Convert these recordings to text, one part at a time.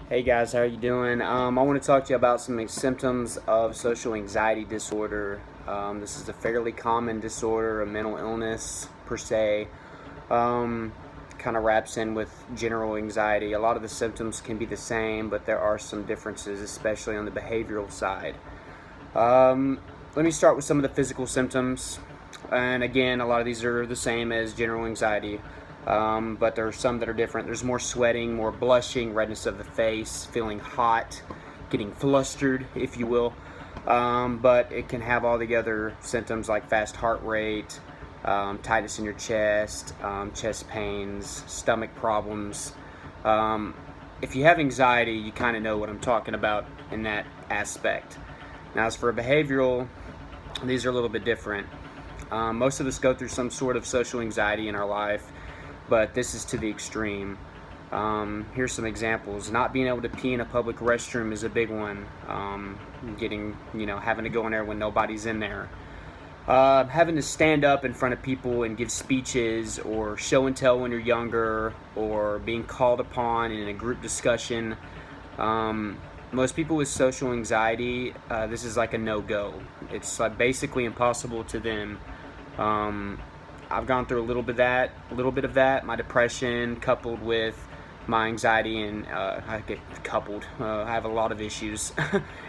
Hey guys, how are you doing? I want to talk to you about some symptoms of social anxiety disorder. This is a fairly common disorder, a mental illness per se. Um, kind of wraps in with general anxiety. A lot of the symptoms can be the same, but there are some differences, especially on the behavioral side. Um, Let me start with some of the physical symptoms. And again, a lot of these are the same as general anxiety, but there are some that are different. There's more sweating, more blushing, redness of the face, feeling hot, getting flustered, if you will. But it can have all the other symptoms like fast heart rate, tightness in your chest, chest pains, stomach problems. Um, if you have anxiety, you kind of know what I'm talking about in that aspect. Now, as for behavioral, these are a little bit different. Most of us go through some sort of social anxiety in our life, but this is to the extreme. Here's some examples. Not being able to pee in a public restroom is a big one. Having to go in there when nobody's in there. Having to stand up in front of people and give speeches, or show and tell when you're younger, or being called upon in a group discussion. Most people with social anxiety, this is like a no-go. It's basically impossible to them. I've gone through a little bit of that. My depression coupled with my anxiety, and I get coupled. I have a lot of issues.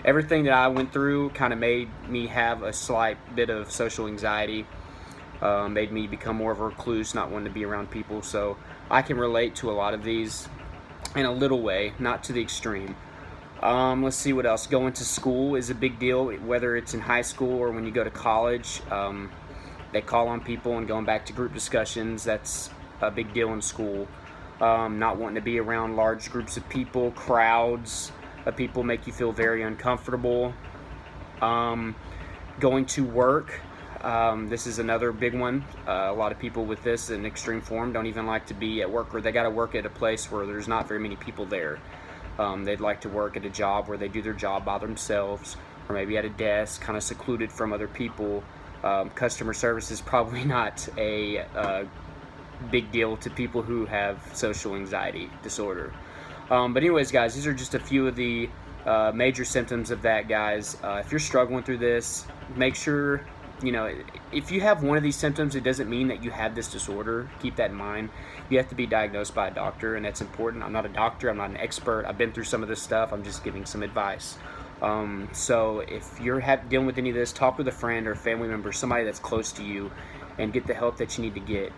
Everything that I went through kind of made me have a slight bit of social anxiety. Made me become more of a recluse, not wanting to be around people. So I can relate to a lot of these in a little way, not to the extreme. Let's see what else. Going to school is a big deal, whether it's in high school or when you go to college. They call on people, and going back to group discussions, that's a big deal in school. Not wanting to be around large groups of people, crowds of people make you feel very uncomfortable. Going to work, this is another big one. A lot of people with this in extreme form don't even like to be at work, or they got to work at a place where there's not very many people there. They'd like to work at a job where they do their job by themselves, or maybe at a desk, kind of secluded from other people. Customer service is probably not a big deal to people who have social anxiety disorder. But anyways, guys, these are just a few of the major symptoms of that, guys. If you're struggling through this, make sure, if you have one of these symptoms, it doesn't mean that you have this disorder. Keep that in mind. You have to be diagnosed by a doctor, and that's important. I'm not a doctor. I'm not an expert. I've been through some of this stuff. I'm just giving some advice. So if you're dealing with any of this, talk with a friend or a family member, somebody that's close to you, and get the help that you need to get.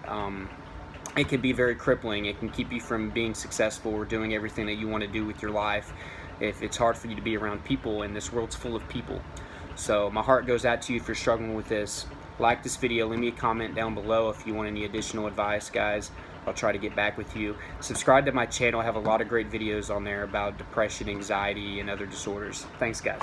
It can be very crippling. It can keep you from being successful or doing everything that you want to do with your life if it's hard for you to be around people, and this world's full of people. So my heart goes out to you if you're struggling with this. Like this video, leave me a comment down below if you want any additional advice, guys. I'll try to get back with you. Subscribe to my channel. I have a lot of great videos on there about depression, anxiety, and other disorders. Thanks, guys.